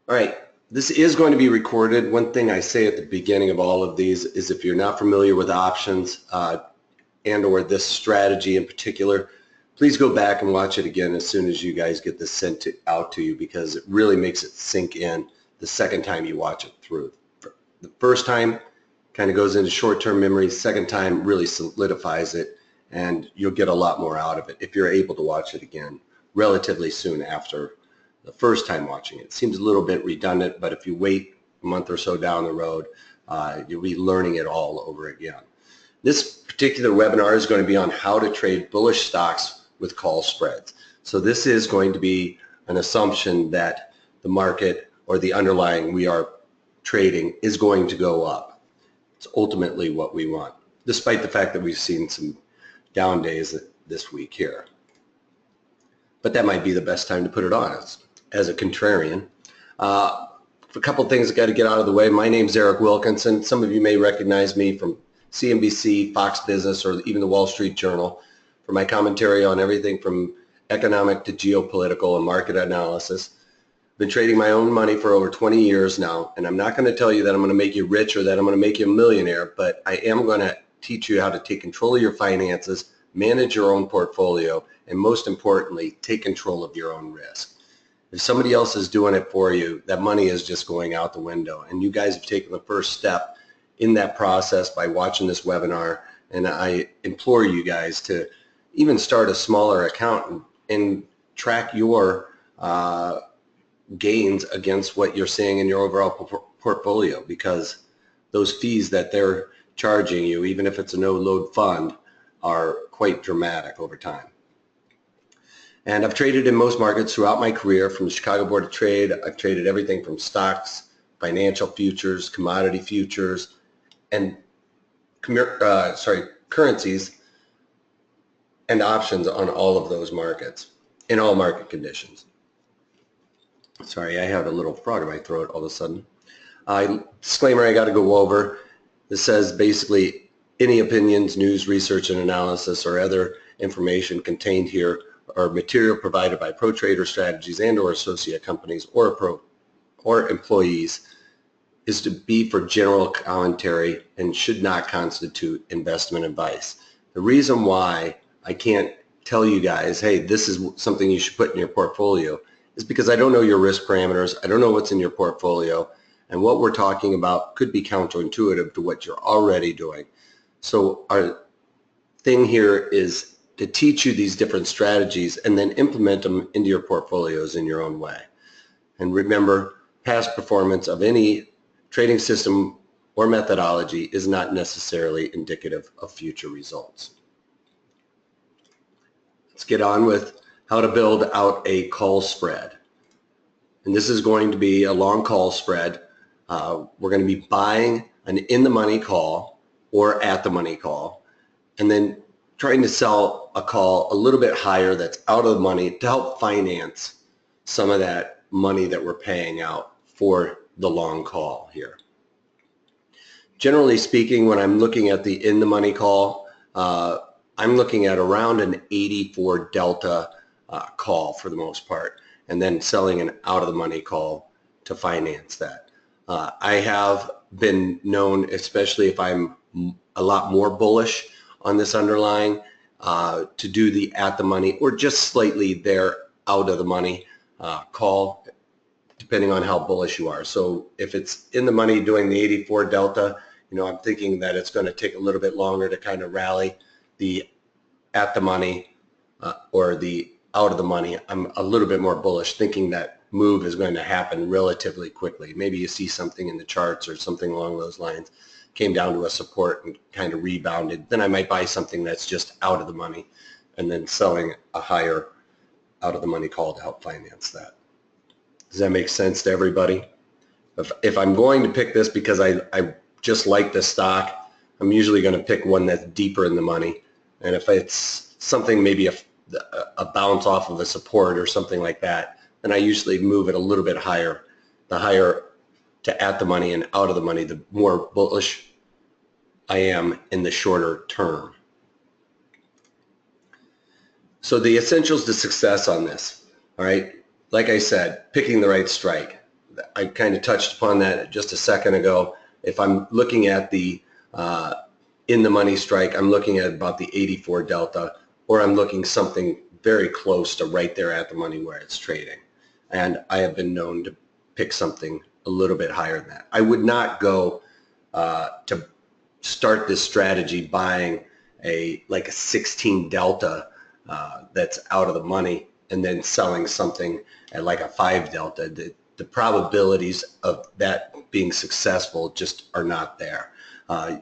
All right, this is going to be recorded. One thing I say at the beginning of all of these is if you're not familiar with options and or this strategy in particular, please go back and watch it again as soon as you guys get this sent out to you, because it really makes it sink in the second time you watch it through. The first time kind of goes into short-term memory, second time really solidifies it, and you'll get a lot more out of it if you're able to watch it again relatively soon after the first time watching it. It seems a little bit redundant, but if you wait a month or so down the road, you'll be learning it all over again. This particular webinar is going to be on how to trade bullish stocks with call spreads. So this is going to be an assumption that the market or the underlying we are trading is going to go up. It's ultimately what we want, despite the fact that we've seen some down days this week here. But that might be the best time to put it on as a contrarian. A couple things got to get out of the way. My name's Eric Wilkinson. Some of you may recognize me from CNBC, Fox Business, or even the Wall Street Journal for my commentary on everything from economic to geopolitical and market analysis. I've been trading my own money for over 20 years now, and I'm not going to tell you that I'm going to make you rich or that I'm going to make you a millionaire, but I am going to teach you how to take control of your finances, manage your own portfolio, and most importantly, take control of your own risk. If somebody else is doing it for you, that money is just going out the window. And you guys have taken the first step in that process by watching this webinar. And I implore you guys to even start a smaller account and track your gains against what you're seeing in your overall portfolio, because those fees that they're charging you, even if it's a no-load fund, are quite dramatic over time. And I've traded in most markets throughout my career. From the Chicago Board of Trade, I've traded everything from stocks, financial futures, commodity futures, and currencies and options on all of those markets, in all market conditions. Sorry, I have a little frog in my throat all of a sudden. Disclaimer I got to go over. This says basically any opinions, news, research, and analysis or other information contained here or material provided by Pro Trader Strategies and or associate companies or employees is to be for general commentary and should not constitute investment advice. The reason why I can't tell you guys, hey, this is something you should put in your portfolio, is because I don't know your risk parameters. I don't know what's in your portfolio, and what we're talking about could be counterintuitive to what you're already doing. So our thing here is to teach you these different strategies and then implement them into your portfolios in your own way. And remember, past performance of any trading system or methodology is not necessarily indicative of future results. Let's get on with how to build out a call spread. And this is going to be a long call spread. We're going to be buying an in-the-money call or at-the-money call, and then trying to sell a call a little bit higher that's out of the money to help finance some of that money that we're paying out for the long call here. Generally speaking, when I'm looking at the in-the-money call, I'm looking at around an 84 delta call for the most part, and then selling an out-of-the-money call to finance that. I have been known, especially if I'm a lot more bullish on this underlying, to do the at the money or just slightly there out of the money call, depending on how bullish you are. So if it's in the money doing the 84 delta, I'm thinking that it's going to take a little bit longer to kind of rally. The at the money or the out of the money, I'm a little bit more bullish, thinking that move is going to happen relatively quickly. Maybe you see something in the charts or something along those lines, came down to a support and kind of rebounded. Then I might buy something that's just out of the money and then selling a higher out of the money call to help finance that. Does that make sense to everybody? If I'm going to pick this because I just like the stock, I'm usually going to pick one that's deeper in the money. And if it's something, maybe a bounce off of a support or something like that, then I usually move it a little bit higher. The higher to at the money and out of the money, the more bullish I am in the shorter term. So the essentials to success on this, all right, like I said, picking the right strike. I kind of touched upon that just a second ago. If I'm looking at the in the money strike, I'm looking at about the 84 delta, or I'm looking something very close to right there at the money where it's trading. And I have been known to pick something a little bit higher than that. I would not go to start this strategy buying like a 16 delta that's out of the money and then selling something at like a 5 delta. The probabilities of that being successful just are not there.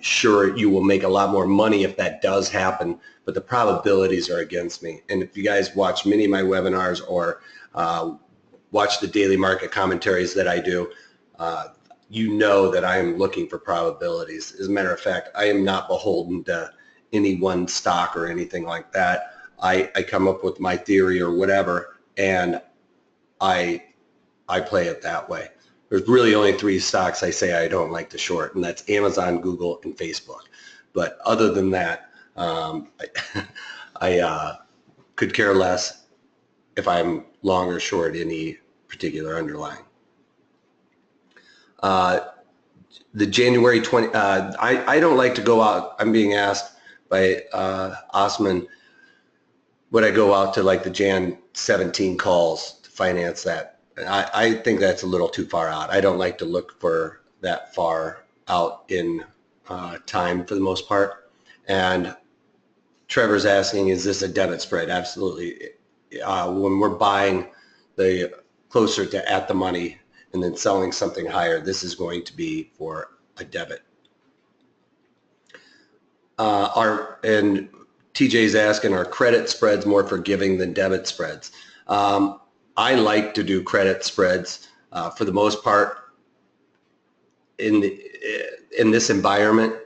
Sure, you will make a lot more money if that does happen, but the probabilities are against me. And if you guys watch many of my webinars or watch the daily market commentaries that I do, you know that I am looking for probabilities. As a matter of fact, I am not beholden to any one stock or anything like that. I come up with my theory or whatever, and I play it that way. There's really only 3 stocks I say I don't like to short, and that's Amazon, Google, and Facebook. But other than that, I could care less if I'm long or short any particular underlying. The January 20, I don't like to go out. I'm being asked by Osman, would I go out to like the Jan 17 calls to finance that? I think that's a little too far out. I don't like to look for that far out in time for the most part. And Trevor's asking, is this a debit spread? Absolutely. When we're buying the closer to at the money and then selling something higher, this is going to be for a debit. And TJ's asking, are credit spreads more forgiving than debit spreads? I like to do credit spreads for the most part in this environment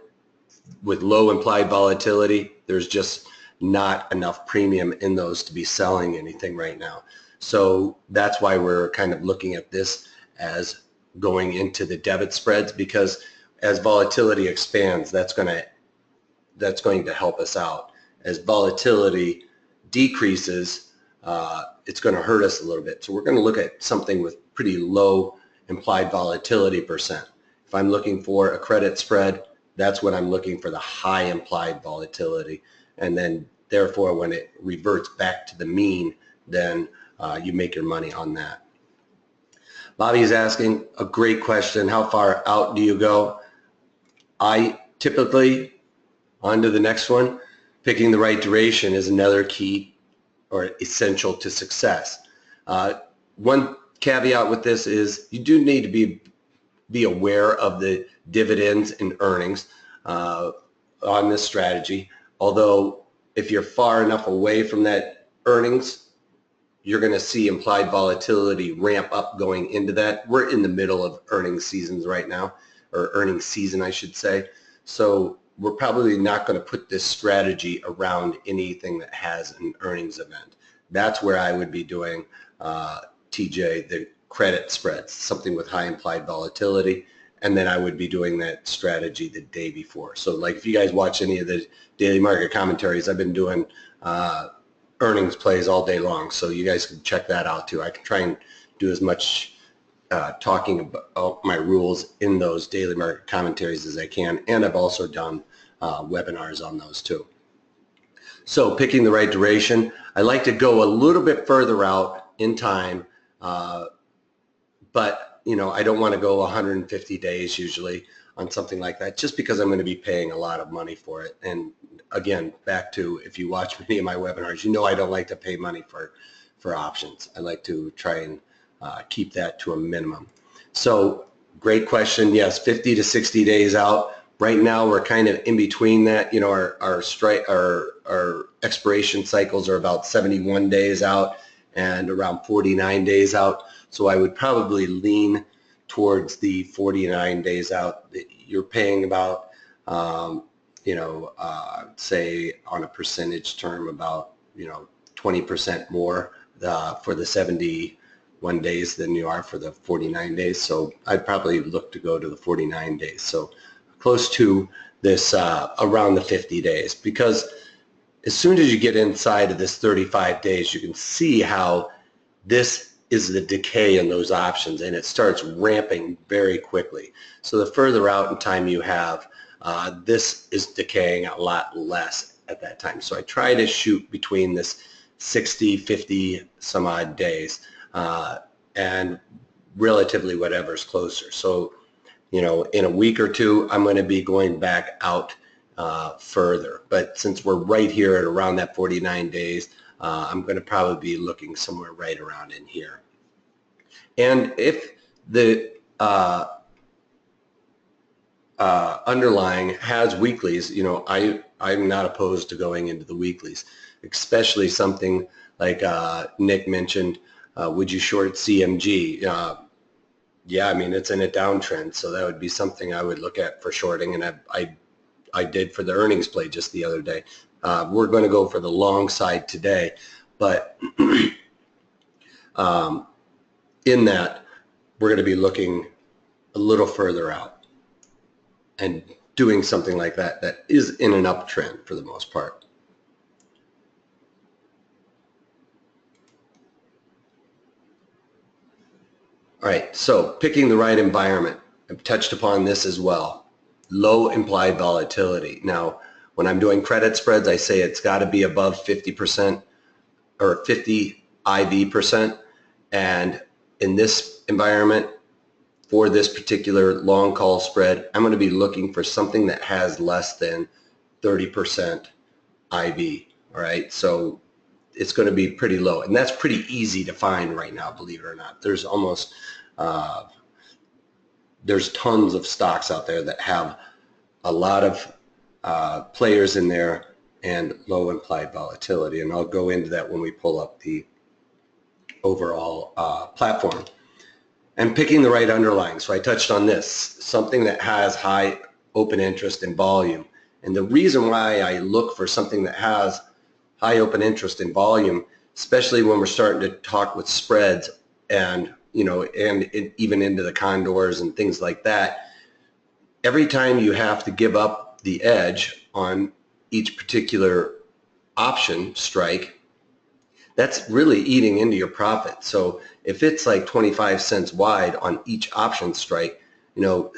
with low implied volatility. There's just not enough premium in those to be selling anything right now. So that's why we're kind of looking at this as going into the debit spreads, because as volatility expands, that's going to help us out. As volatility decreases, it's going to hurt us a little bit. So we're going to look at something with pretty low implied volatility percent. If I'm looking for a credit spread, that's when I'm looking for the high implied volatility. And then therefore, when it reverts back to the mean, then you make your money on that. Bobby is asking a great question. How far out do you go? I typically, on to the next one, picking the right duration is another key or essential to success. One caveat with this is you do need to be aware of the dividends and earnings on this strategy. Although if you're far enough away from that earnings, you're going to see implied volatility ramp up going into that. We're in the middle of earnings seasons right now, or earnings season, I should say. So we're probably not going to put this strategy around anything that has an earnings event. That's where I would be doing, TJ, the credit spreads, something with high implied volatility, and then I would be doing that strategy the day before. So like if you guys watch any of the daily market commentaries, I've been doing earnings plays all day long, so you guys can check that out too. I can try and do as much talking about my rules in those daily market commentaries as I can, and I've also done webinars on those too. So picking the right duration, I like to go a little bit further out in time, but you know, I don't want to go 150 days usually on something like that, just because I'm going to be paying a lot of money for it. And again, back to, if you watch many of my webinars, you know I don't like to pay money for options. I like to try and keep that to a minimum. So great question. Yes, 50 to 60 days out. Right now we're kind of in between that. You know, our expiration cycles are about 71 days out and around 49 days out. So I would probably lean towards the 49 days out. You're paying about, say on a percentage term about, 20% more for the 71 days than you are for the 49 days. So I'd probably look to go to the 49 days. So close to this around the 50 days, because as soon as you get inside of this 35 days, you can see how this is the decay in those options, and it starts ramping very quickly. So the further out in time you have, this is decaying a lot less at that time. So I try to shoot between this 60, 50 some odd days, and relatively whatever's closer. So, you know, in a week or two, I'm going to be going back out further. But since we're right here at around that 49 days, I'm going to probably be looking somewhere right around in here. And if the underlying has weeklies, you know, I'm not opposed to going into the weeklies, especially something like Nick mentioned. Would you short CMG? Yeah, I mean, it's in a downtrend, so that would be something I would look at for shorting, and I did for the earnings play just the other day. We're going to go for the long side today, but in that, we're going to be looking a little further out and doing something like that that is in an uptrend for the most part. All right, so picking the right environment. I've touched upon this as well. Low implied volatility. Now, when I'm doing credit spreads, I say it's got to be above 50% or 50 IV percent. And in this environment, for this particular long call spread, I'm going to be looking for something that has less than 30% IV. All right, so it's going to be pretty low, and that's pretty easy to find right now, believe it or not. There's almost there's tons of stocks out there that have a lot of players in there and low implied volatility, and I'll go into that when we pull up the overall platform. And picking the right underlying. So I touched on this, something that has high open interest and volume. And the reason why I look for something that has high open interest and volume, especially when we're starting to talk with spreads and, you know, and even into the condors and things like that, every time you have to give up the edge on each particular option strike, that's really eating into your profit. So if it's like 25 cents wide on each option strike, you know,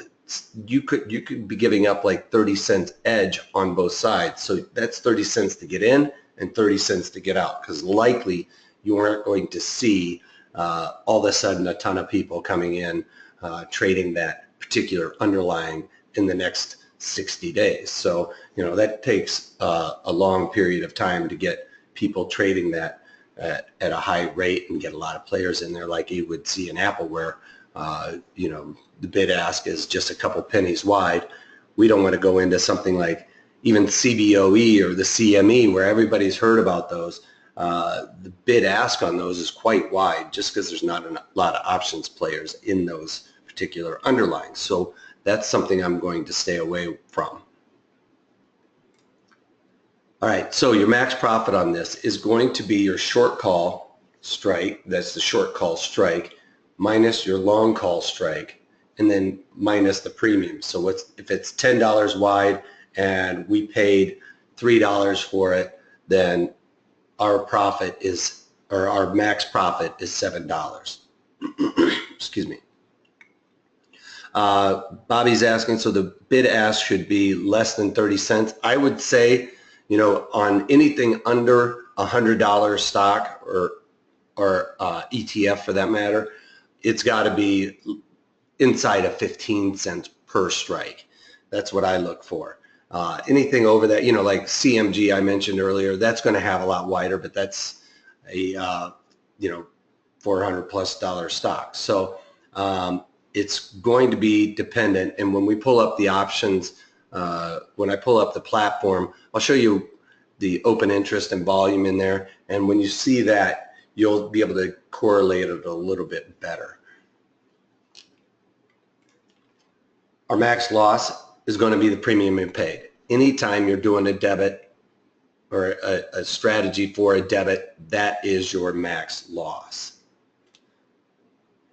you could be giving up like 30 cents edge on both sides. So that's 30 cents to get in and 30 cents to get out, because likely you aren't going to see all of a sudden a ton of people coming in trading that particular underlying in the next 60 days. So, you know, that takes a long period of time to get people trading that at a high rate and get a lot of players in there, like you would see in Apple, where you know, the bid ask is just a couple pennies wide. We don't want to go into something like even CBOE or the CME, where everybody's heard about those. The bid ask on those is quite wide, just because there's not a lot of options players in those particular underlyings. So that's something I'm going to stay away from. All right, so your max profit on this is going to be your short call strike, that's the short call strike, minus your long call strike, and then minus the premium. So if it's $10 wide and we paid $3 for it, then our profit is, or our max profit is $7. Excuse me. Bobby's asking, so the bid ask should be less than 30 cents. I would say, you know, on anything under $100 stock or ETF for that matter, it's got to be inside of 15 cents per strike. That's what I look for. Anything over that, you know, like CMG I mentioned earlier, that's going to have a lot wider, but that's a you know, $400+ stock. So it's going to be dependent. And when we pull up the options, when I pull up the platform, I'll show you the open interest and volume in there. And when you see that, you'll be able to correlate it a little bit better. Our max loss is going to be the premium you paid. Anytime you're doing a debit or a strategy for a debit, that is your max loss.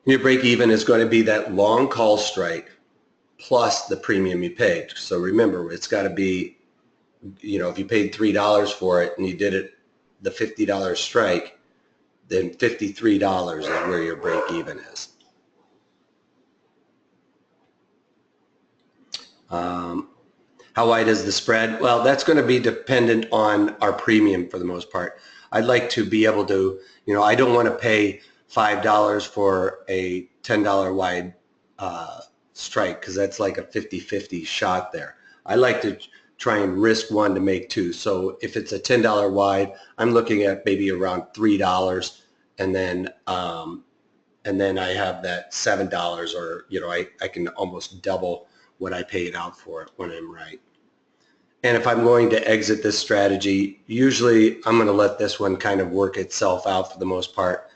Your break even is going to be that long call strike plus the premium you paid. So remember, it's got to be, you know, if you paid $3 for it and you did it the $50 strike, then $53 is where your break even is. How wide is the spread? Well, that's going to be dependent on our premium for the most part. I'd like to be able to, I don't want to pay $5 for a $10 wide strike, because that's like a 50-50 shot there. I like to try and risk one to make two. So if it's a $10 wide, I'm looking at maybe around $3, and then I have that $7, or I can almost double what I paid out for it when I'm right. And if I'm going to exit this strategy, usually I'm going to let this one kind of work itself out for the most part.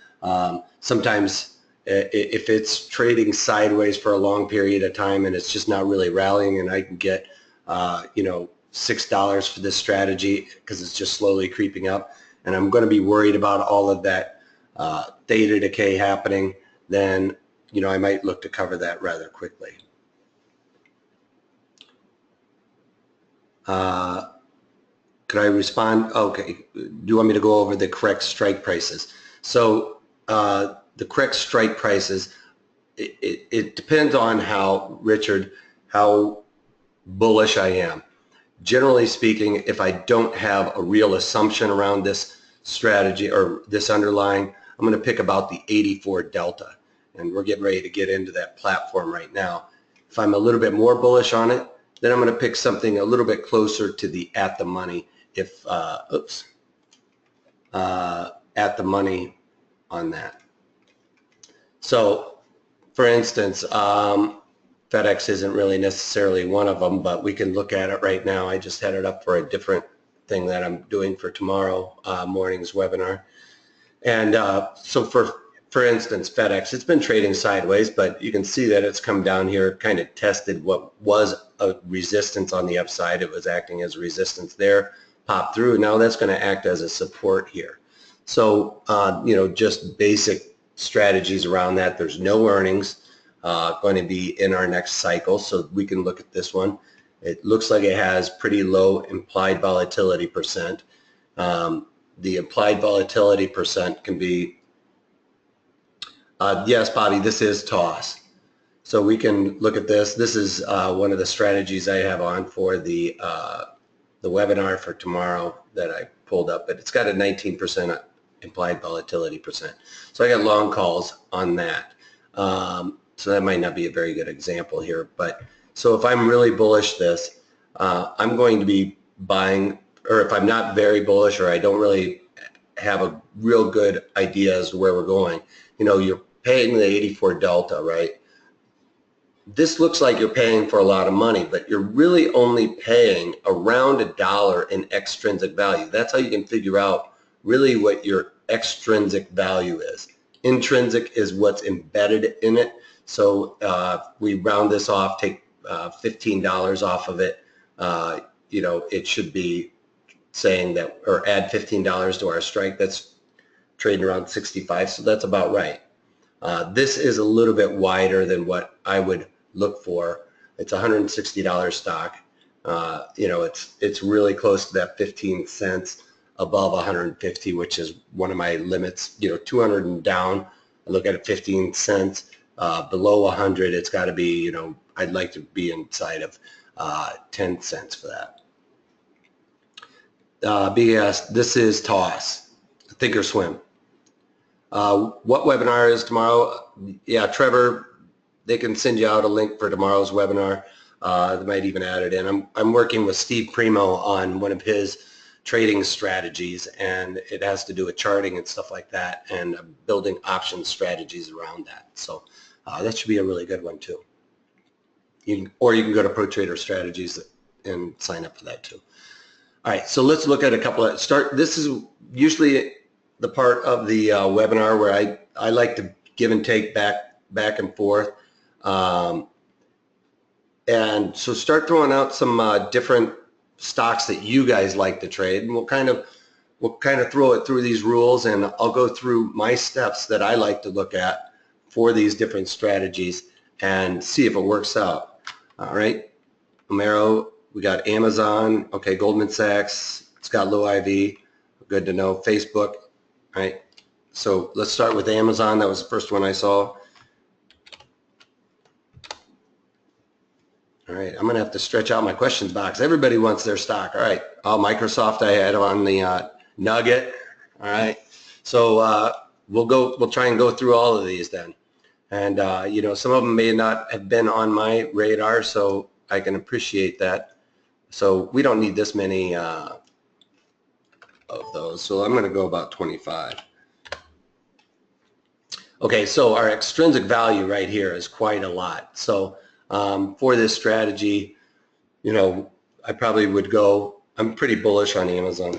Sometimes if it's trading sideways for a long period of time and it's just not really rallying, and I can get $6 for this strategy because it's just slowly creeping up, and I'm going to be worried about all of that theta decay happening, then I might look to cover that rather quickly. Could I respond? Okay. Do you want me to go over the correct strike prices? So the correct strike prices, it depends on how bullish I am. Generally speaking, if I don't have a real assumption around this strategy or this underlying, I'm going to pick about the 84 delta. And we're getting ready to get into that platform right now. If I'm a little bit more bullish on it, then I'm going to pick something a little bit closer to the at the money, at the money on that. So, for instance, FedEx isn't really necessarily one of them, but we can look at it right now. I just had it up for a different thing that I'm doing for tomorrow morning's webinar. And so for instance, FedEx, it's been trading sideways, but you can see that it's come down here, kind of tested what was a resistance on the upside. It was acting as resistance there, popped through. Now that's going to act as a support here. So, just basic strategies around that. There's no earnings going to be in our next cycle, so we can look at this one. It looks like it has pretty low implied volatility percent. The implied volatility percent can be yes, Bobby, this is toss. So we can look at this. This is one of the strategies I have on for the webinar for tomorrow that I pulled up, but it's got a 19% implied volatility percent. So I got long calls on that. So that might not be a very good example here, but so if I'm really bullish this, I'm going to be buying, or if I'm not very bullish or I don't really have a real good idea as to where we're going, you're paying the 84 delta, right? This looks like you're paying for a lot of money, but you're really only paying around $1 in extrinsic value. That's how you can figure out really what your extrinsic value is. Intrinsic is what's embedded in it. So we round this off, take $15 off of it. It should be saying that, or add $15 to our strike. That's trading around 65, so that's about right. This is a little bit wider than what I would look for. It's a $160 stock. It's really close to that 15 cents above 150, which is one of my limits. 200 and down, I look at it 15 cents. Below 100, it's got to be, I'd like to be inside of 10 cents for that. BS, this is toss, think or swim. What webinar is tomorrow? Yeah, Trevor, they can send you out a link for tomorrow's webinar. They might even add it in. I'm working with Steve Primo on one of his trading strategies, and it has to do with charting and stuff like that, and building option strategies around that. So that should be a really good one too. Or you can go to Pro Trader Strategies and sign up for that too. All right, so let's look at a couple of This is usually the part of the webinar where I like to give and take back and forth. And so start throwing out some different stocks that you guys like to trade, and we'll kind of throw it through these rules, and I'll go through my steps that I like to look at for these different strategies and see if it works out. All right, Amaro, we got Amazon, okay, Goldman Sachs, it's got low IV, good to know. Facebook, right? So let's start with Amazon. That was the first one I saw. All right, I'm going to have to stretch out my questions box. Everybody wants their stock. All right, Microsoft I had on the Nugget. All right, so we'll try and go through all of these then. And you know, some of them may not have been on my radar, so I can appreciate that. So we don't need this many of those. So I'm going to go about 25. Okay, so our extrinsic value right here is quite a lot. So for this strategy, you know, I probably would go, I'm pretty bullish on Amazon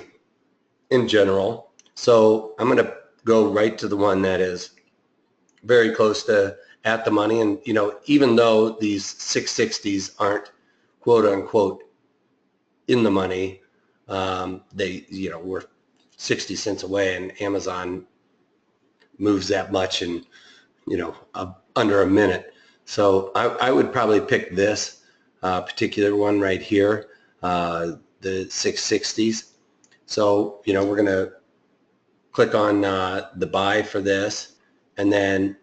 in general. So I'm going to go right to the one that is very close to at the money. And, you know, even though these 660s aren't quote unquote in the money, they, you know, we're 60 cents away, and Amazon moves that much in, you know, under a minute. So I would probably pick this particular one right here, the 660s. So, you know, we're going to click on the buy for this, and then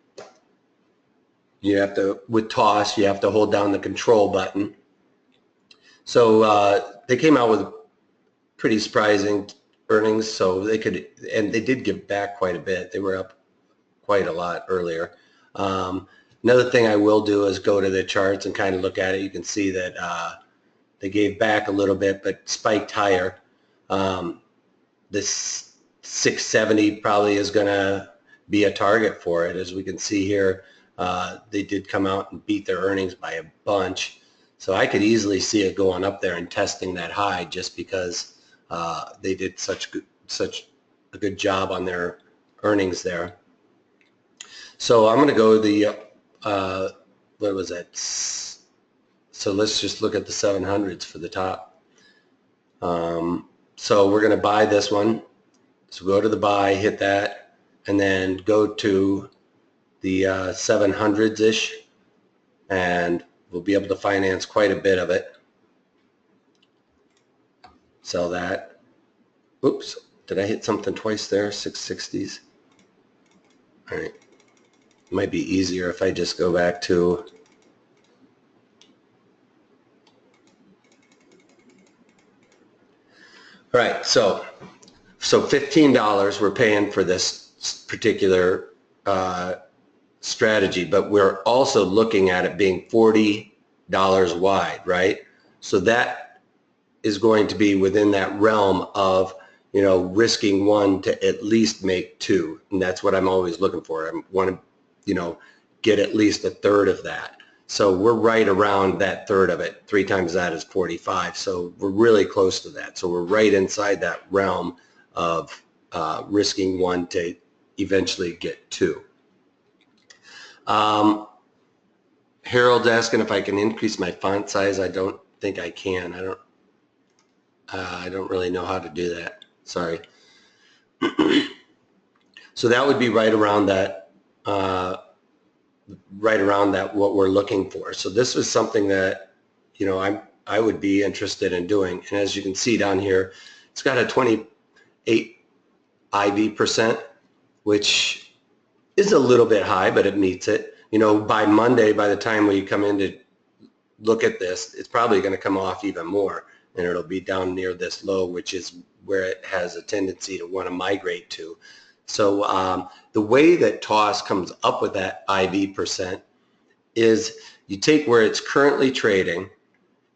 you have to, with toss, you have to hold down the control button. So they came out with pretty surprising earnings, so they could, and they did give back quite a bit. They were up quite a lot earlier. Another thing I will do is go to the charts and kind of look at it. You can see that they gave back a little bit, but spiked higher. This 670 probably is going to be a target for it. As we can see here, they did come out and beat their earnings by a bunch. So I could easily see it going up there and testing that high, just because they did such a good job on their earnings there. So I'm going to go the, what was that? So let's just look at the 700s for the top. So we're going to buy this one. So go to the buy, hit that, and then go to the 700s-ish, and we'll be able to finance quite a bit of it. Sell that. Oops, did I hit something twice there? 660s. All right. It might be easier if I just go back to all right, so $15 we're paying for this particular strategy, but we're also looking at it being $40 wide, right? So that is going to be within that realm of, you know, risking one to at least make two, and that's what I'm always looking for. I want to, you know, get at least a third of that. So we're right around that third of it. 3 times that is 45. So we're really close to that. So we're right inside that realm of risking one to eventually get two. Harold's asking if I can increase my font size. I don't think I can. I don't really know how to do that. Sorry. So that would be right around that, what we're looking for. So this was something that, you know, I would be interested in doing. And as you can see down here, it's got a 28 IV %, which is a little bit high, but it meets it. You know, by Monday, by the time we come in to look at this, it's probably going to come off even more, and it'll be down near this low, which is where it has a tendency to want to migrate to. So the way that TOS comes up with that IV % is you take where it's currently trading,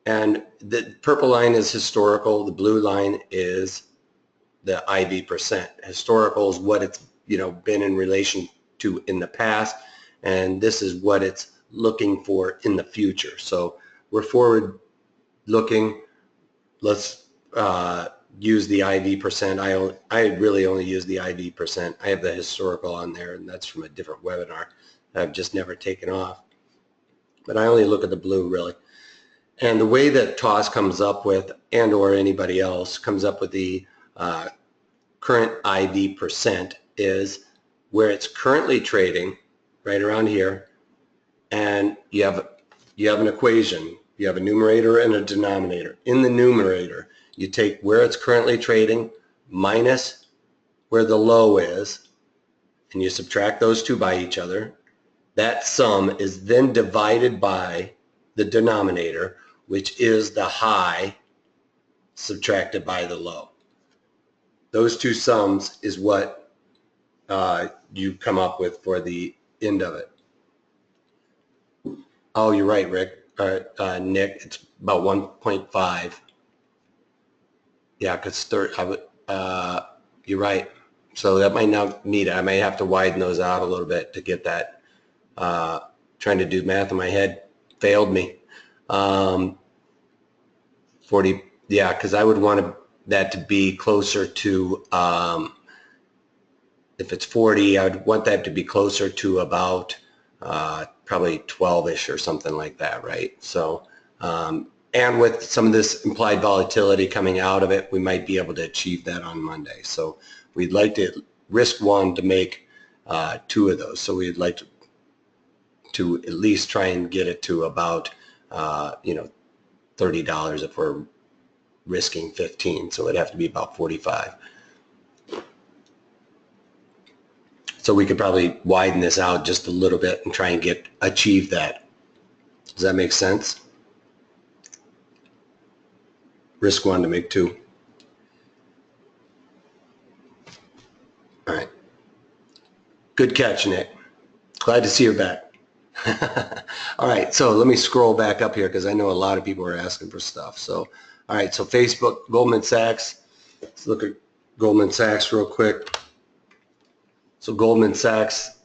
and the purple line is historical, the blue line is the IV %. Historical is what it's, you know, been in relation to in the past, and this is what it's looking for in the future. So we're forward looking. Let's use the IV %. I really only use the IV %. I have the historical on there, and that's from a different webinar that I've just never taken off. But I only look at the blue, really. And the way that TOS comes up with, and or anybody else comes up with the current IV % is where it's currently trading, right around here, and you have an equation. You have a numerator and a denominator. In the numerator, you take where it's currently trading minus where the low is, and you subtract those two by each other. That sum is then divided by the denominator, which is the high subtracted by the low. Those two sums is what you come up with for the end of it. Oh, you're right, Rick. Nick, it's about 1.5. Yeah, because you're right. So that might not need it. I might have to widen those out a little bit to get that. Trying to do math in my head failed me. 40, yeah, because I would want that to be closer to, if it's 40, I would want that to be closer to about probably 12-ish or something like that, right? So, and with some of this implied volatility coming out of it, we might be able to achieve that on Monday. So we'd like to risk one to make two of those. So we'd like to at least try and get it to about, $30 if we're risking 15. So it'd have to be about 45. So we could probably widen this out just a little bit and try and achieve that. Does that make sense? Risk one to make two. All right. Good catch, Nick. Glad to see you're back. All right, so let me scroll back up here because I know a lot of people are asking for stuff. So, all right, so Facebook, Goldman Sachs. Let's look at Goldman Sachs real quick. So Goldman Sachs,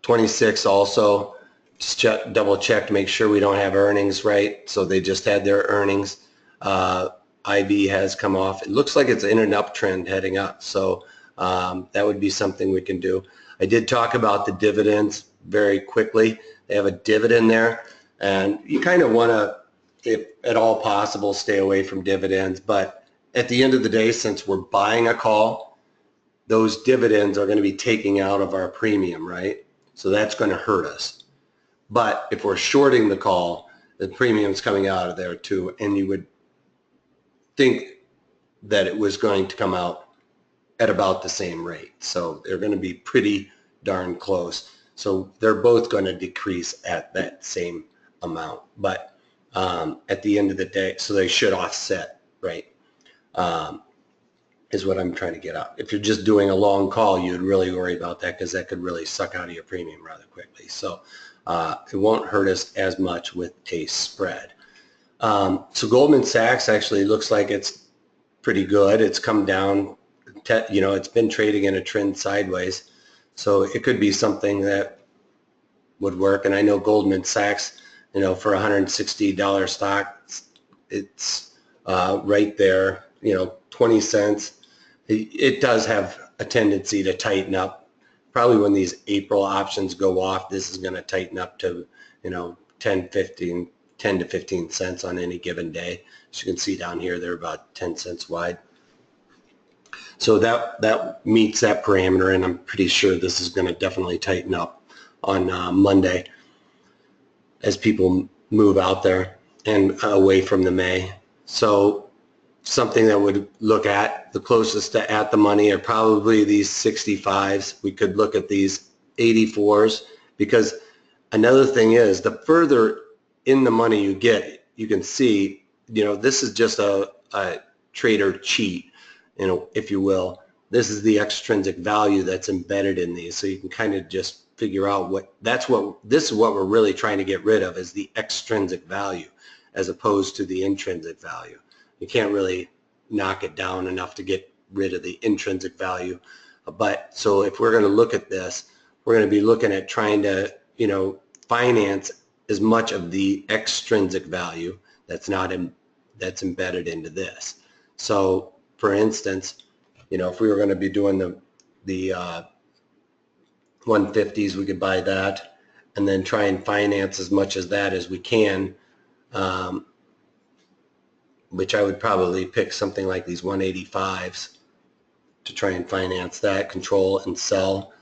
26 also. Just double check to make sure we don't have earnings, right? So they just had their earnings. IB has come off. It looks like it's in an uptrend heading up. So that would be something we can do. I did talk about the dividends very quickly. They have a dividend there, and you kind of want to, if at all possible, stay away from dividends. But at the end of the day, since we're buying a call, those dividends are going to be taking out of our premium, right? So that's going to hurt us. But if we're shorting the call, the premium's coming out of there too, and you would think that it was going to come out at about the same rate. So they're going to be pretty darn close. So they're both going to decrease at that same amount. But at the end of the day, so they should offset, right? Is what I'm trying to get at. If you're just doing a long call, you'd really worry about that because that could really suck out of your premium rather quickly. So it won't hurt us as much with a spread. So Goldman Sachs actually looks like it's pretty good. It's come down. It's been trading in a trend sideways. So it could be something that would work. And I know Goldman Sachs, for $160 stock, it's right there, 20 cents. It does have a tendency to tighten up. Probably when these April options go off, this is going to tighten up to, 10 to 15 cents on any given day. As you can see down here, they're about 10 cents wide. So that meets that parameter, and I'm pretty sure this is going to definitely tighten up on Monday as people move out there and away from the May. So something that would look at the closest to at the money are probably these 65s. We could look at these 84s, because another thing is the further in the money you get, you can see, this is just a trader cheat, if you will. This is the extrinsic value that's embedded in these. So you can kind of just figure out this is what we're really trying to get rid of, is the extrinsic value as opposed to the intrinsic value. You can't really knock it down enough to get rid of the intrinsic value. But so if we're going to look at this, we're going to be looking at trying to, finance as much of the extrinsic value that's embedded into this. So for instance, if we were going to be doing the 150s, we could buy that and then try and finance as much as that as we can, which I would probably pick something like these 185s to try and finance that, control and sell.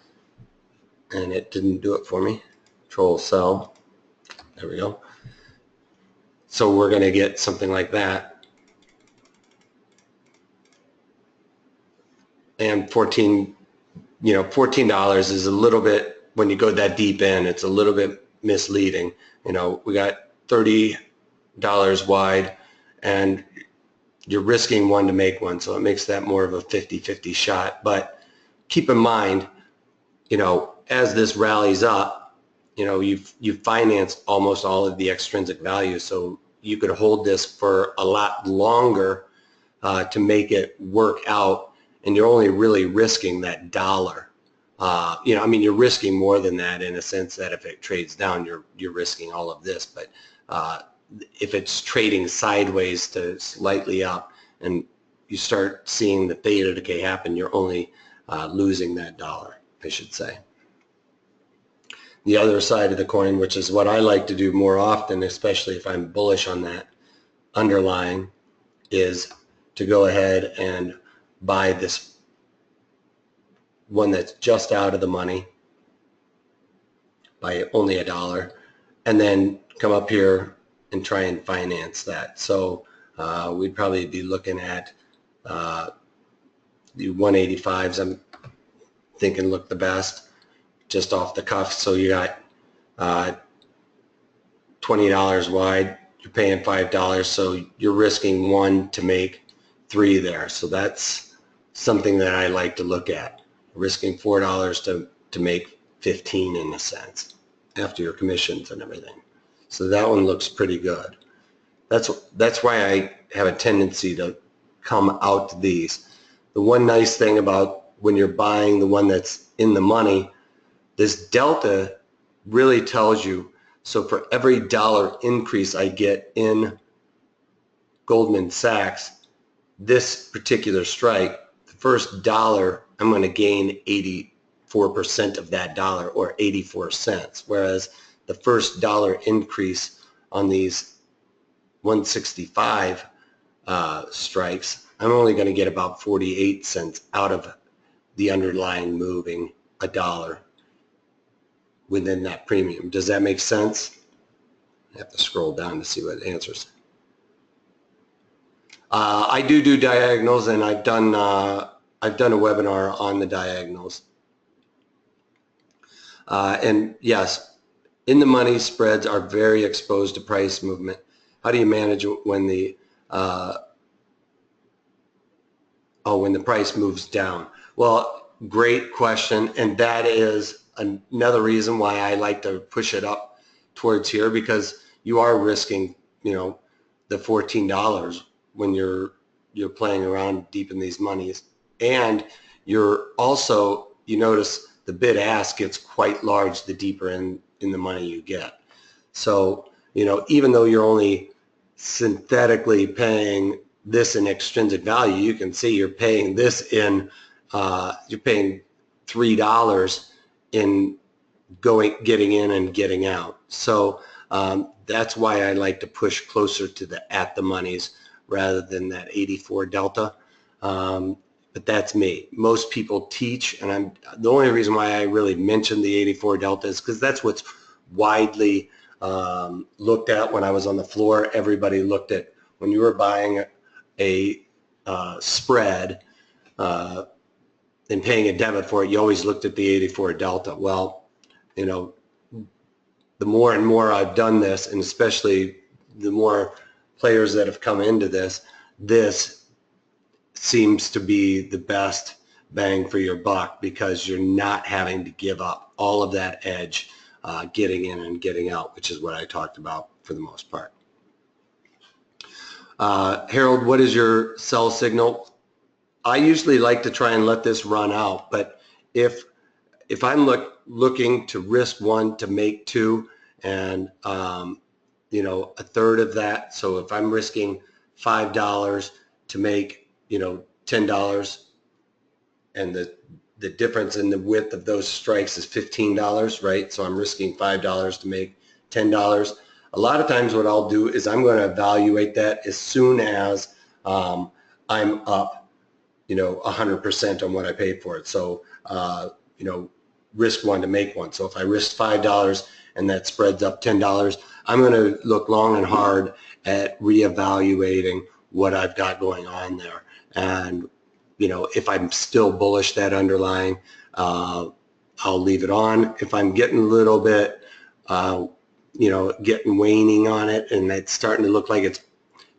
And it didn't do it for me. Control, sell. There we go. So we're going to get something like that. And 14 $14 is a little bit, when you go that deep in, it's a little bit misleading. We got $30 wide, and you're risking one to make one, so it makes that more of a 50-50 shot. But keep in mind, as this rallies up, you've financed almost all of the extrinsic value, so you could hold this for a lot longer to make it work out, and you're only really risking that dollar. You're risking more than that, in a sense that if it trades down, you're risking all of this. But if it's trading sideways to slightly up, and you start seeing the theta decay happen, you're only losing that dollar, I should say. The other side of the coin, which is what I like to do more often, especially if I'm bullish on that underlying, is to go ahead and buy this one that's just out of the money by only $1, and then come up here and try and finance that. So we'd probably be looking at the 185s. I'm thinking look the best just off the cuff. So you got $20 wide, you're paying $5, so you're risking one to make 3 there. So that's something that I like to look at, risking $4 to make 15 in a sense, after your commissions and everything. So that one looks pretty good. That's why I have a tendency to come out to these. The one nice thing about when you're buying the one that's in the money, this delta really tells you, so for every dollar increase I get in Goldman Sachs, this particular strike, the first dollar, I'm going to gain 84% of that dollar, or 84 cents, whereas the first dollar increase on these 165 strikes, I'm only going to get about 48 cents out of the underlying moving $1 within that premium. Does that make sense? I have to scroll down to see what answers. I do diagonals, and I've done a webinar on the diagonals. And yes, in the money, spreads are very exposed to price movement. How do you manage when the when the price moves down? Well, great question, and that is another reason why I like to push it up towards here, because you are risking, the $14 when you're playing around deep in these monies, and you're also, you notice the bid ask gets quite large the deeper in the money you get. So even though you're only synthetically paying this in extrinsic value, you can see you're paying this in you're paying $3 in getting in and getting out. So that's why I like to push closer to the at the monies rather than that 84 delta. But that's me. Most people teach, and the only reason why I really mention the 84 delta is because that's what's widely looked at. When I was on the floor, everybody looked at, when you were buying a spread and paying a debit for it, you always looked at the 84 delta. Well, the more and more I've done this, and especially the more players that have come into this seems to be the best bang for your buck, because you're not having to give up all of that edge getting in and getting out, which is what I talked about for the most part. Harold, what is your sell signal? I usually like to try and let this run out, but if I'm looking to risk one to make 2, and a third of that, so if I'm risking $5 to make $10, and the difference in the width of those strikes is $15, right? So I'm risking $5 to make $10. A lot of times what I'll do is I'm going to evaluate that as soon as I'm up 100% on what I paid for it. So risk one to make one. So if I risk $5 and that spreads up $10, I'm going to look long and hard at reevaluating what I've got going on there. And if I'm still bullish that underlying, I'll leave it on. If I'm getting a little bit, getting waning on it and it's starting to look like it's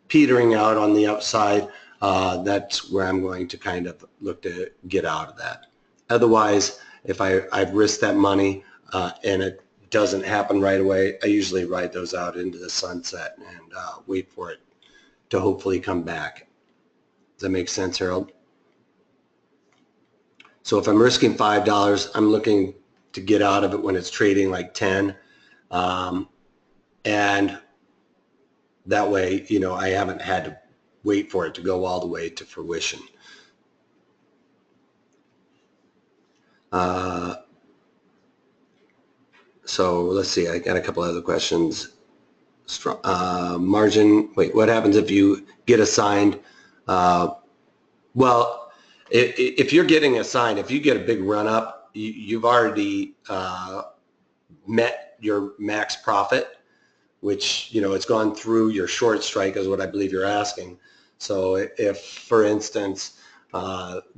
petering out on the upside, that's where I'm going to kind of look to get out of that. Otherwise, if I've risked that money and it doesn't happen right away, I usually ride those out into the sunset and wait for it to hopefully come back. Does that make sense, Harold? So if I'm risking $5, I'm looking to get out of it when it's trading like 10. And that way, I haven't had to wait for it to go all the way to fruition. So let's see, I got a couple other questions. Margin, wait, what happens if you get assigned? Well, if you're getting assigned, if you get a big run up, you've already met your max profit, which, it's gone through your short strike is what I believe you're asking. So if, for instance,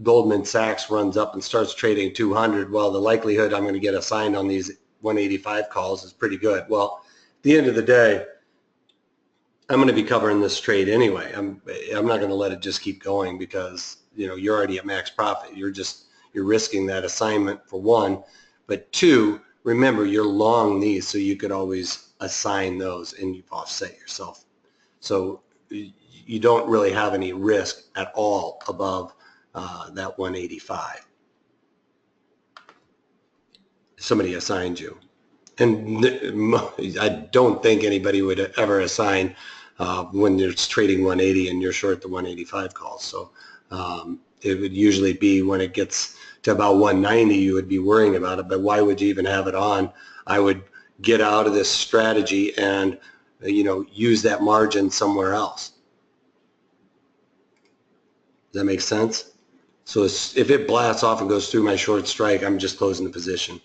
Goldman Sachs runs up and starts trading 200, well, the likelihood I'm going to get assigned on these 185 calls is pretty good. Well, at the end of the day, I'm going to be covering this trade anyway. I'm not going to let it just keep going because, you're already at max profit. You're risking that assignment for one, but two, remember you're long these, so you could always assign those and you've offset yourself. So you don't really have any risk at all above that 185. Somebody assigned you. And I don't think anybody would ever assign when it's trading 180 and you're short the 185 calls. So it would usually be when it gets to about 190 you would be worrying about it, but why would you even have it on? I would get out of this strategy and use that margin somewhere else. Does that make sense? So if it blasts off and goes through my short strike, I'm just closing the position.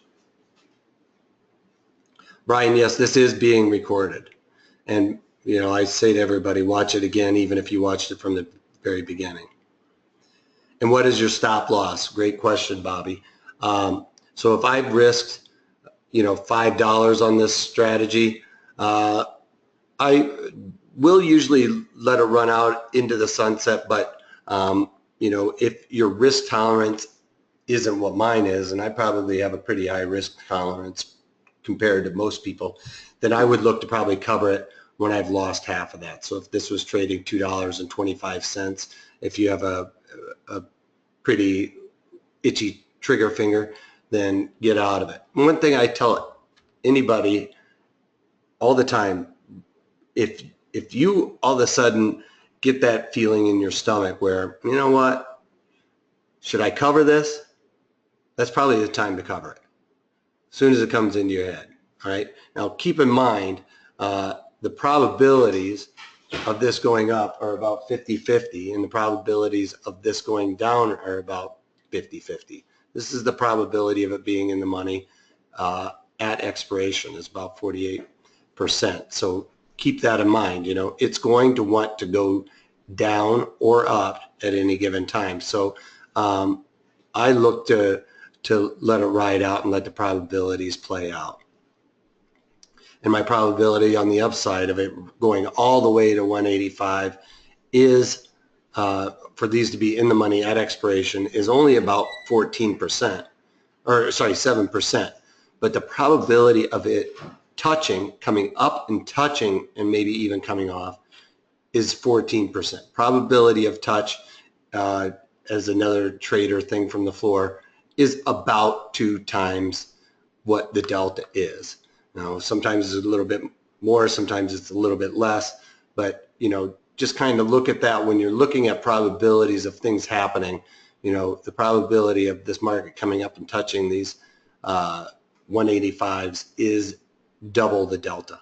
Brian, yes, this is being recorded. And, I say to everybody, watch it again, even if you watched it from the very beginning. And what is your stop loss? Great question, Bobby. So if I've risked, $5 on this strategy, I will usually let it run out into the sunset, but, if your risk tolerance isn't what mine is, and I probably have a pretty high risk tolerance compared to most people, then I would look to probably cover it when I've lost half of that. So if this was trading $2.25, if you have a pretty itchy trigger finger, then get out of it. One thing I tell anybody all the time, if you all of a sudden get that feeling in your stomach where, you know what, should I cover this? That's probably the time to cover it. As soon as it comes into your head. All right. Now keep in mind the probabilities of this going up are about 50-50, and the probabilities of this going down are about 50-50. This is the probability of it being in the money at expiration is about 48%. So keep that in mind. It's going to want to go down or up at any given time. So I look to let it ride out and let the probabilities play out. And my probability on the upside of it going all the way to 185 is, for these to be in the money at expiration, is only about 14%, or sorry, 7%. But the probability of it touching, coming up and touching, and maybe even coming off, is 14%. Probability of touch, as another trader thing from the floor, is about 2 times what the delta is. Now, sometimes it's a little bit more, sometimes it's a little bit less, but, just kind of look at that when you're looking at probabilities of things happening. The probability of this market coming up and touching these 185s is double the delta.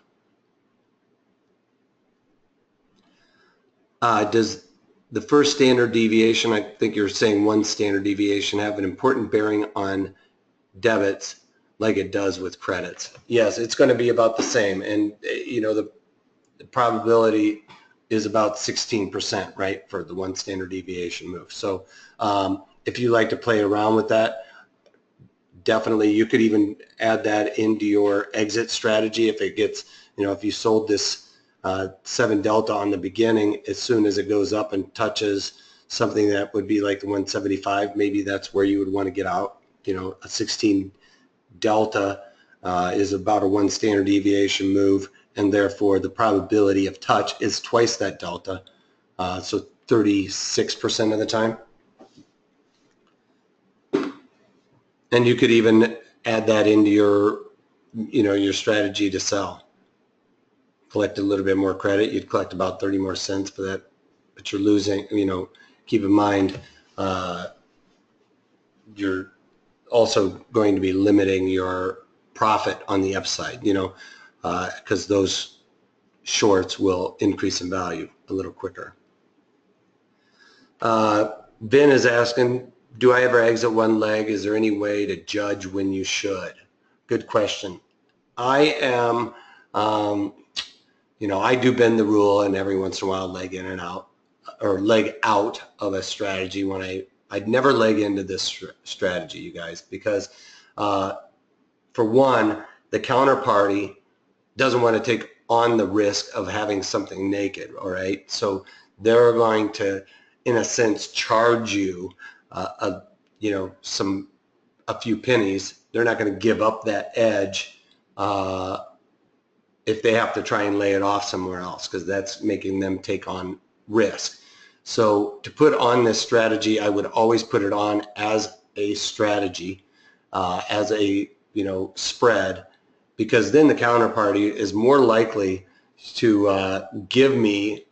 Does the first standard deviation, I think you're saying one standard deviation, have an important bearing on debits like it does with credits? Yes, it's going to be about the same. And, the probability is about 16%, right, for the one standard deviation move. So if you like to play around with that, definitely, you could even add that into your exit strategy if it gets, if you sold this 7 delta on the beginning, as soon as it goes up and touches something that would be like the 175, maybe that's where you would want to get out. A 16 delta is about a 1 standard deviation move, and therefore the probability of touch is twice that delta, so 36% of the time. And you could even add that into your, your strategy to sell. Collect a little bit more credit. You'd collect about 30 more cents for that, but you're losing, keep in mind, you're also going to be limiting your profit on the upside, because those shorts will increase in value a little quicker. Ben is asking, do I ever exit one leg? Is there any way to judge when you should? Good question. I am, I do bend the rule and every once in a while leg in and out, or leg out of a strategy when I'd never leg into this strategy, you guys, because for one, the counterparty doesn't want to take on the risk of having something naked, all right? So they're going to, in a sense, charge you a few pennies. They're not going to give up that edge if they have to try and lay it off somewhere else, because that's making them take on risk. So to put on this strategy, I would always put it on as a strategy, as a spread, because then the counterparty is more likely to give me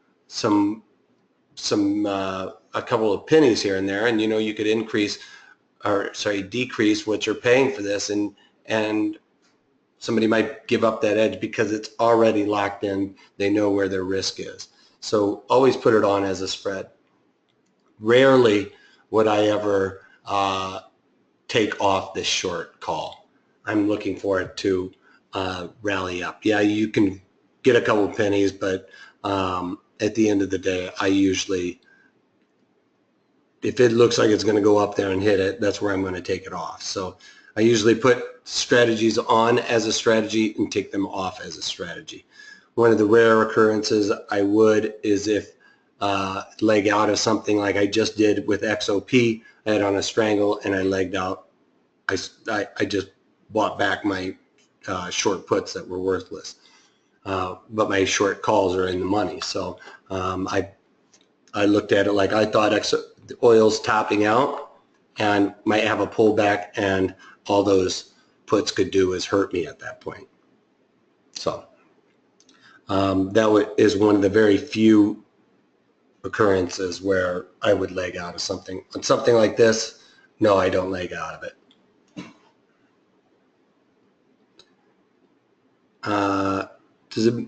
a couple of pennies here and there, and you could decrease what you're paying for this, and somebody might give up that edge because it's already locked in. They know where their risk is. So always put it on as a spread. Rarely would I ever take off this short call. I'm looking for it to rally up. Yeah, you can get a couple of pennies, but at the end of the day, I usually, if it looks like it's going to go up there and hit it, that's where I'm going to take it off. So I usually put strategies on as a strategy and take them off as a strategy. One of the rare occurrences I would is if leg out of something like I just did with XOP. I had on a strangle and I legged out. I just bought back my short puts that were worthless, but my short calls are in the money. So I looked at it like I thought the oil's topping out and might have a pullback, and all those puts could do is hurt me at that point. So that is one of the very few occurrences where I would leg out of something. On something like this, no, I don't leg out of it. Does it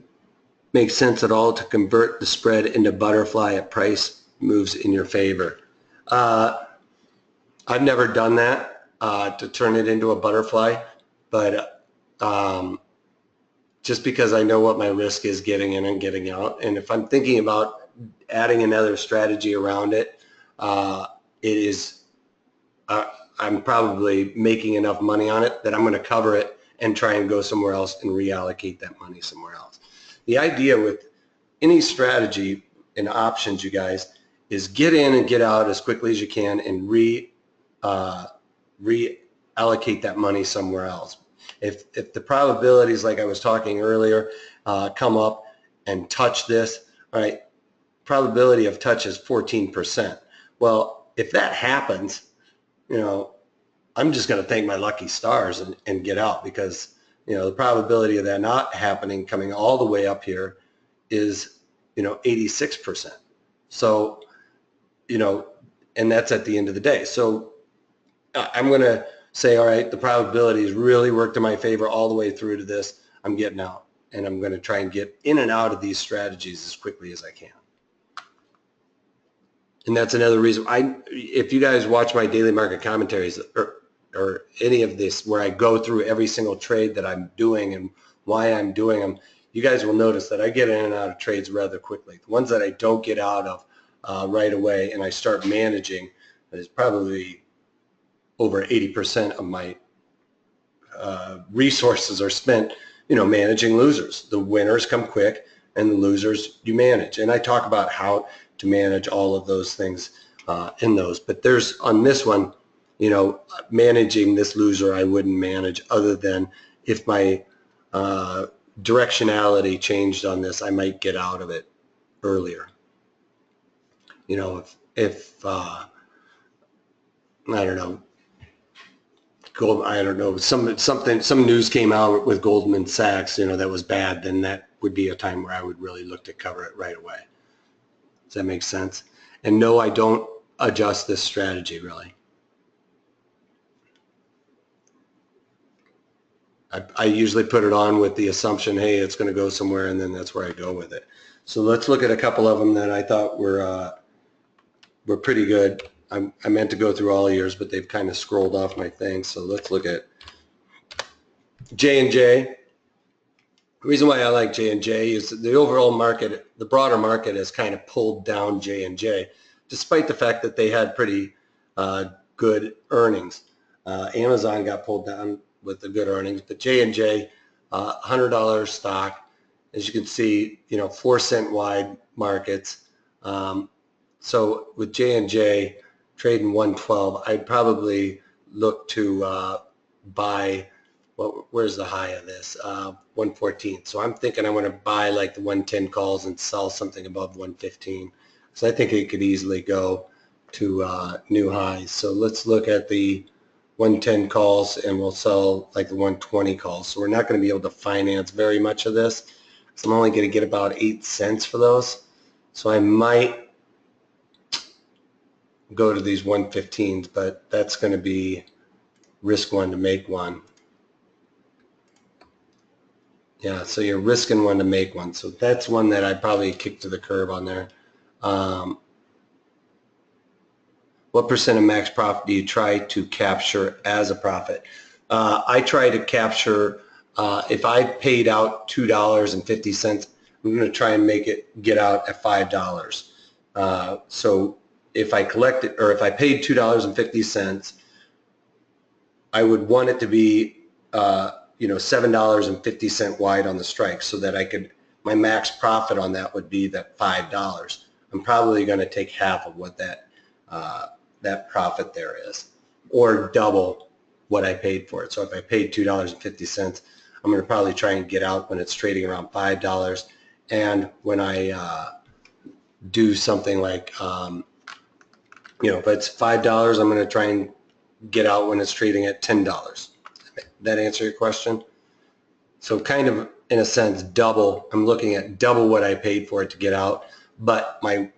make sense at all to convert the spread into butterfly at price moves in your favor? I've never done that to turn it into a butterfly, but just because I know what my risk is getting in and getting out, and if I'm thinking about adding another strategy around it, I'm probably making enough money on it that I'm going to cover it and try and go somewhere else and reallocate that money somewhere else. The idea with any strategy and options, you guys, is get in and get out as quickly as you can and reallocate that money somewhere else. If the probabilities, like I was talking earlier, come up and touch this, all right, probability of touch is 14%. Well, if that happens, I'm just going to thank my lucky stars and get out, because the probability of that not happening, coming all the way up here, is 86%. So and that's at the end of the day. So I'm going to say, all right, the probabilities really worked in my favor all the way through to this. I'm getting out, and I'm going to try and get in and out of these strategies as quickly as I can. And that's another reason if you guys watch my daily market commentaries or any of this where I go through every single trade that I'm doing and why I'm doing them, you guys will notice that I get in and out of trades rather quickly. The ones that I don't get out of right away and I start managing is probably over 80% of my resources are spent, managing losers. The winners come quick, and the losers you manage. And I talk about how to manage all of those things in those. But there's on this one, managing this loser I wouldn't manage, other than if my directionality changed on this, I might get out of it earlier. If I don't know, some news came out with Goldman Sachs, that was bad, then that would be a time where I would really look to cover it right away. Does that make sense? And no, I don't adjust this strategy really. I usually put it on with the assumption, hey, it's going to go somewhere, and then that's where I go with it. So let's look at a couple of them that I thought were pretty good. I meant to go through all years, but they've kind of scrolled off my thing. So let's look at J&J. The reason why I like J&J is the overall market, the broader market has kind of pulled down J&J, despite the fact that they had pretty good earnings. Amazon got pulled down with the good earnings, but J&J, $100 stock, as you can see, 4-cent wide markets. So with J&J trading 112, I'd probably look to buy. Where's the high of this? 114. So I'm thinking I want to buy like the 110 calls and sell something above 115. So I think it could easily go to new highs. So let's look at the 110 calls, and we'll sell like the 120 calls. So we're not going to be able to finance very much of this. So I'm only going to get about 8 cents for those. So I might go to these 115s, but that's going to be risk one to make one. Yeah, so you're risking one to make one. So that's one that I'd probably kick to the curb on there. What percent of max profit do you try to capture as a profit? I try to capture, if I paid out $2.50, I'm going to try and get out at $5. So if I collected, or if I paid $2.50, I would want it to be $7.50 wide on the strike, so that my max profit on that would be that $5. I'm probably going to take half of what that profit there is, or double what I paid for it. So if I paid $2.50, I'm going to probably try and get out when it's trading around $5. And when I do something like, if it's $5, I'm going to try and get out when it's trading at $10. That answer your question? So kind of, in a sense, double. I'm looking at double what I paid for it to get out, but my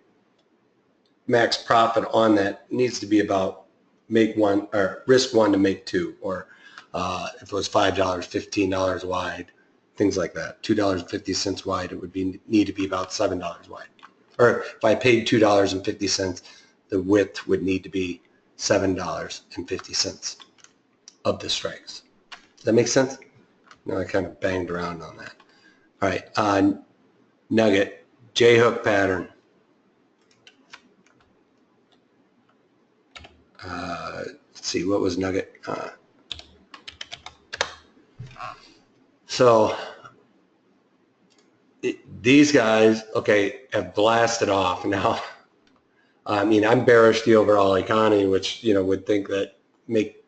max profit on that needs to be about make one, or risk one to make two, or if it was $5, $15 wide, things like that. $2.50 wide, it would need to be about $7 wide. Or if I paid $2.50, the width would need to be $7.50 of the strikes. Does that make sense? No, I kind of banged around on that. All right, Nugget, J-hook pattern. Let's see, what was Nugget? These guys, okay, have blasted off now. I mean, I'm bearish the overall economy, which, would think that make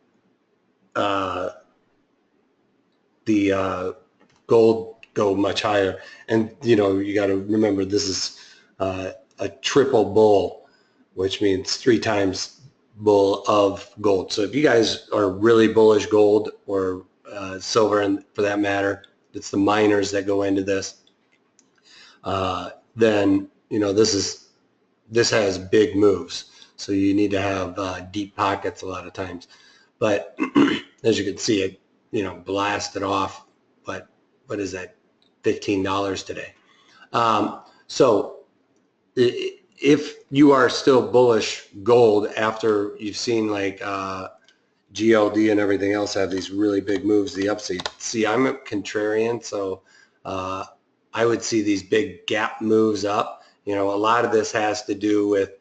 the gold go much higher. And, you got to remember, this is a triple bull, which means 3 times bull of gold. So if you guys are really bullish gold, or silver, and for that matter, it's the miners that go into this, then this has big moves. So you need to have deep pockets a lot of times. But as you can see, it blasted off. But what is that? $15 today. So if you are still bullish gold after you've seen like GLD and everything else have these really big moves, the upside. See, I'm a contrarian, so I would see these big gap moves up. A lot of this has to do with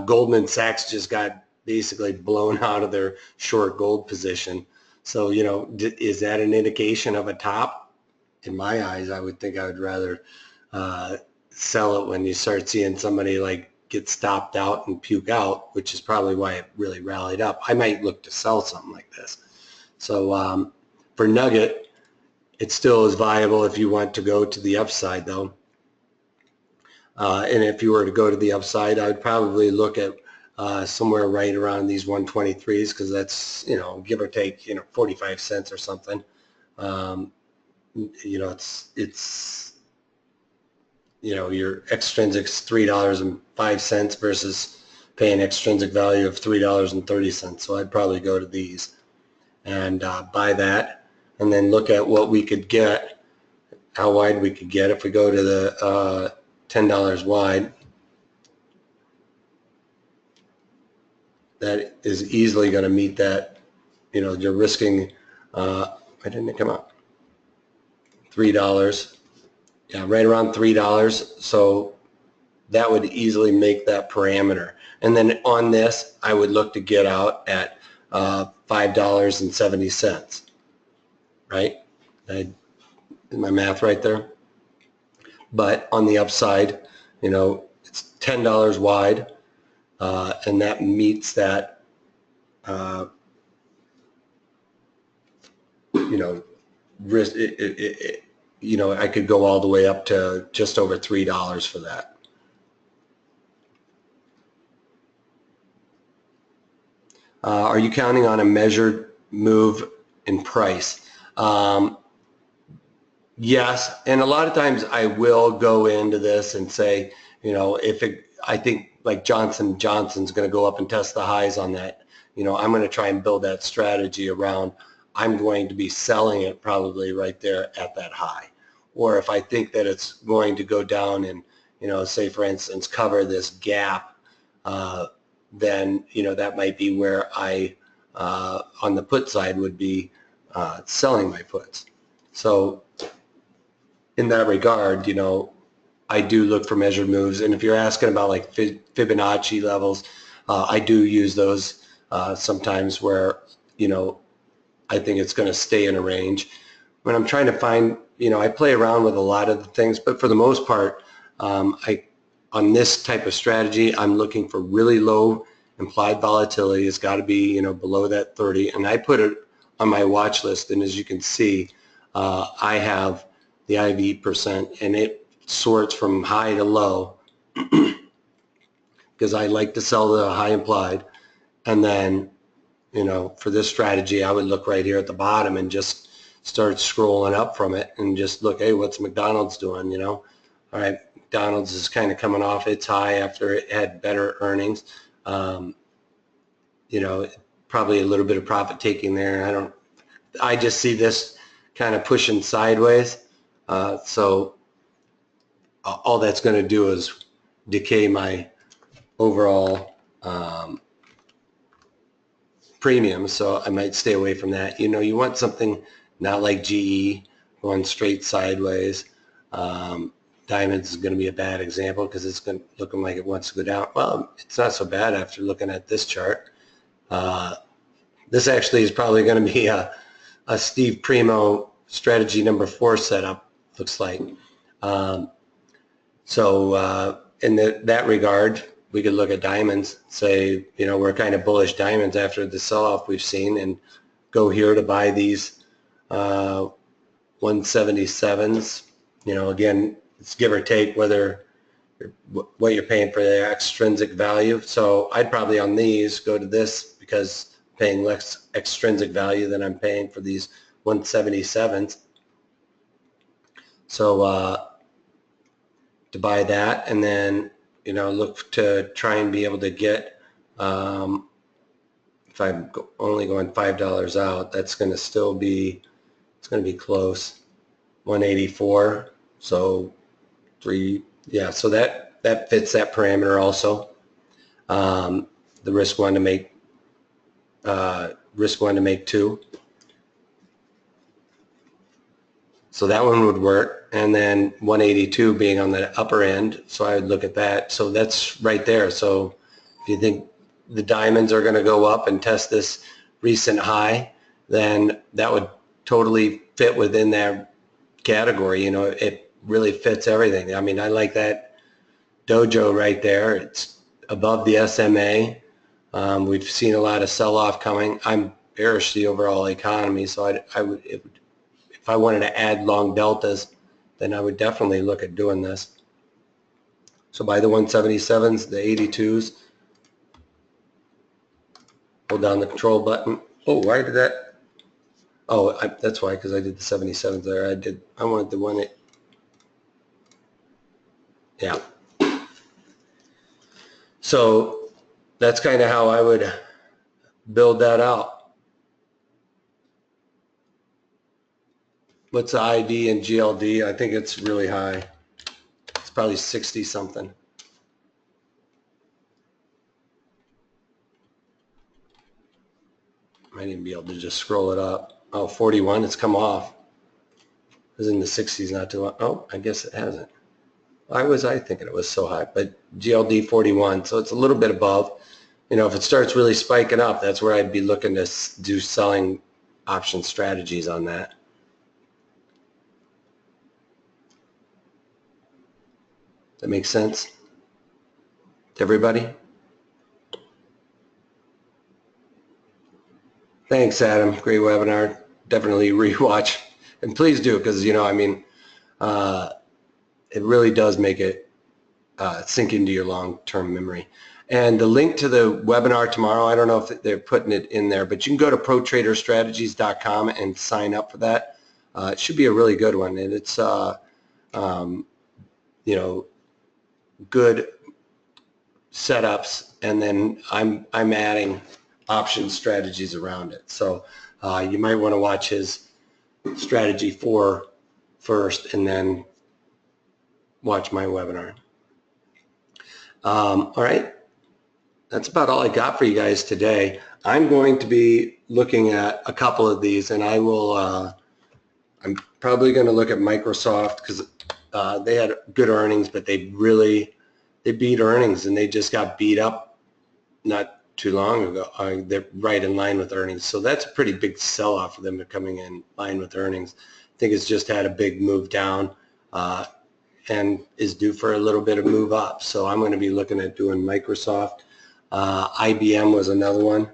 Goldman Sachs just got basically blown out of their short gold position. So, you know, is that an indication of a top? In my eyes, I would think I would rather sell it when you start seeing somebody like get stopped out and puke out, which is probably why it really rallied up. I might look to sell something like this. So for Nugget, it still is viable if you want to go to the upside, though. And if you were to go to the upside, I would probably look at somewhere right around these 123s, because that's, you know, give or take, you know, 45 cents or something. You know, it's you know, your extrinsic's $3.05 versus paying extrinsic value of $3.30. So I'd probably go to these and buy that, and then look at what we could get, how wide we could get if we go to the $10 wide. That is easily going to meet that. You know, you're risking, why didn't it come out? $3. Yeah, right around $3. So that would easily make that parameter. And then on this, I would look to get out at $5.70. Right? Is my math right there? But on the upside, you know, it's $10 wide, and that meets that, you know, risk. You know, I could go all the way up to just over $3 for that. Are you counting on a measured move in price? Yes, and a lot of times I will go into this and say, you know, if it, I think like Johnson & Johnson's going to go up and test the highs on that, you know, I'm going to try and build that strategy around, I'm going to be selling it probably right there at that high. Or if I think that it's going to go down and, you know, say for instance, cover this gap, then, you know, that might be where I, on the put side, would be selling my puts. So in that regard, you know, I do look for measured moves. And if you're asking about like Fibonacci levels, I do use those sometimes where, you know, I think it's going to stay in a range. When I'm trying to find, you know, I play around with a lot of the things, but for the most part, on this type of strategy, I'm looking for really low implied volatility. It's got to be, you know, below that 30. And I put it on my watch list. And as you can see, I have the IV percent, and it sorts from high to low because I like to sell the high implied. And then, you know, for this strategy, I would look right here at the bottom and just start scrolling up from it and just look, hey, what's McDonald's doing, you know? All right, McDonald's is kind of coming off its high after it had better earnings. You know, probably a little bit of profit taking there. I just see this kind of pushing sideways. So all that's going to do is decay my overall premium, so I might stay away from that. You know, you want something not like GE going straight sideways. Diamonds is going to be a bad example because it's looking like it wants to go down. Well, it's not so bad after looking at this chart. This actually is probably going to be a Steve Primo strategy number 4 setup, looks like. So in that regard, we could look at diamonds, say, you know, we're kind of bullish diamonds after the sell-off we've seen, and go here to buy these 177s. You know, again, it's give or take whether what you're paying for the extrinsic value. So I'd probably on these go to this because I'm paying less extrinsic value than I'm paying for these 177s. So to buy that, and then, you know, look to try and be able to get, if I'm only going $5 out, that's going to still be, it's going to be close, 184. So yeah, so that fits that parameter also. The risk one to make 2. So that one would work, and then 182 being on the upper end, so I would look at that. So that's right there. So if you think the diamonds are going to go up and test this recent high, then that would totally fit within that category. You know, it really fits everything. I mean, I like that dojo right there. It's above the SMA. We've seen a lot of sell-off coming. I'm bearish the overall economy, so I would, if I wanted to add long deltas, then I would definitely look at doing this. So buy the 177s, the 82s. Hold down the control button. Oh, why did that? Oh, that's why, because I did the 77s there. I wanted the one. Yeah. So that's kind of how I would build that out. What's the ID and GLD? I think it's really high. It's probably 60 something. Might even be able to just scroll it up. Oh, 41, it's come off. It was in the 60s not too long. Oh, I guess it hasn't. Why was I thinking it was so high? But GLD 41, so it's a little bit above. You know, if it starts really spiking up, that's where I'd be looking to do selling option strategies on that. That makes sense to everybody? Thanks, Adam. Great webinar. Definitely rewatch. And please do, because, you know, I mean, it really does make it sink into your long-term memory. And the link to the webinar tomorrow, I don't know if they're putting it in there, but you can go to protraderstrategies.com and sign up for that. It should be a really good one. And it's, you know, good setups, and then I'm adding option strategies around it. So you might want to watch his strategy 4 first and then watch my webinar. All right, that's about all I got for you guys today. I'm going to be looking at a couple of these, and I will, I'm probably going to look at Microsoft, because they had good earnings, but they beat earnings, and they just got beat up not too long ago. They're right in line with earnings. So that's a pretty big sell-off for them coming in line with earnings. I think it's just had a big move down and is due for a little bit of move up. So I'm going to be looking at doing Microsoft. IBM was another one.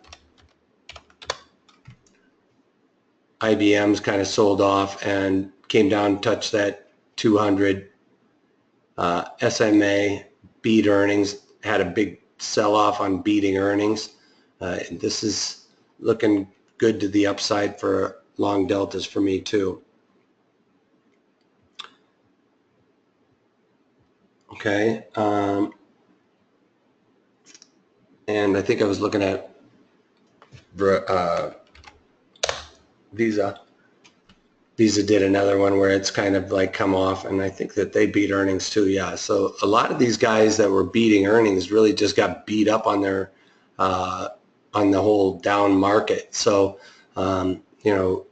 IBM's kind of sold off and came down and touched that 200. SMA beat earnings, had a big sell-off on beating earnings. And this is looking good to the upside for long deltas for me too. Okay. And I think I was looking at Visa. Visa did another one where it's kind of like come off, and I think that they beat earnings too. Yeah, so a lot of these guys that were beating earnings really just got beat up on their on the whole down market. So you know,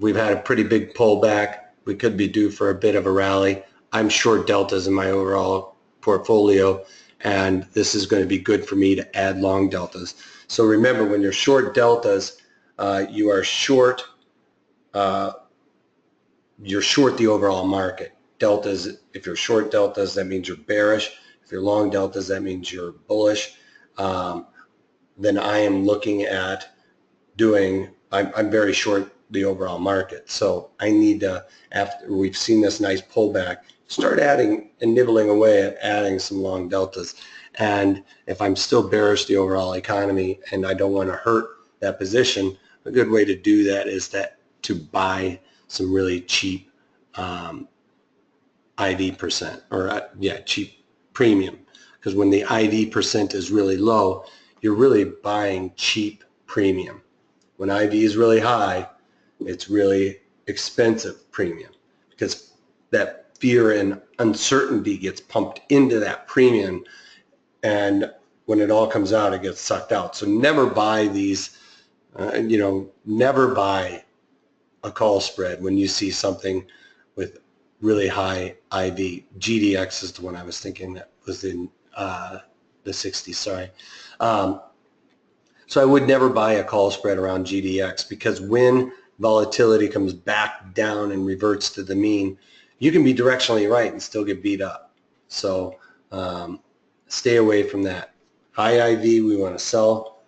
we've had a pretty big pullback. We could be due for a bit of a rally. I'm short deltas in my overall portfolio, and this is going to be good for me to add long deltas. So remember, when you're short deltas, you are short. You're short the overall market. Deltas, if you're short deltas, that means you're bearish. If you're long deltas, that means you're bullish. Then I am looking at doing, I'm very short the overall market. So I need to, after we've seen this nice pullback, start adding and nibbling away at adding some long deltas. And if I'm still bearish the overall economy and I don't want to hurt that position, a good way to do that is to buy some really cheap IV percent, or cheap premium, because when the IV percent is really low, you're really buying cheap premium. When IV is really high, it's really expensive premium, because that fear and uncertainty gets pumped into that premium, and when it all comes out, it gets sucked out. So never buy these, you know, never buy a call spread when you see something with really high IV. GDX is the one I was thinking that was in the 60s, sorry. So I would never buy a call spread around GDX, because when volatility comes back down and reverts to the mean, you can be directionally right and still get beat up. So stay away from that. High IV, we want to sell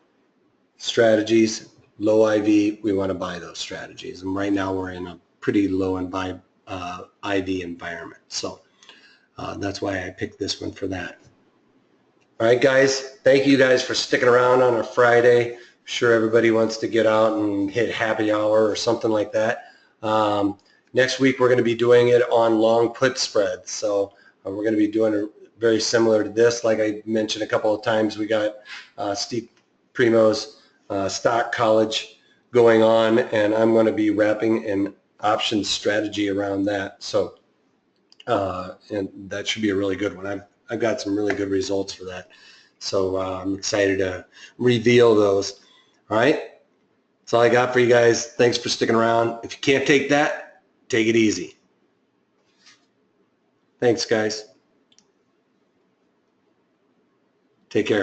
strategies. Low IV, we want to buy those strategies. And right now we're in a pretty low and buy IV environment. So that's why I picked this one for that. All right, guys, thank you guys for sticking around on a Friday. I'm sure everybody wants to get out and hit happy hour or something like that. Next week, we're going to be doing it on long put spreads. So we're going to be doing it very similar to this. Like I mentioned a couple of times, we got Steve Primo's stock college going on, and I'm going to be wrapping an option strategy around that. So, and that should be a really good one. I've got some really good results for that. So I'm excited to reveal those. All right. That's all I got for you guys. Thanks for sticking around. If you can't take that, take it easy. Thanks, guys. Take care.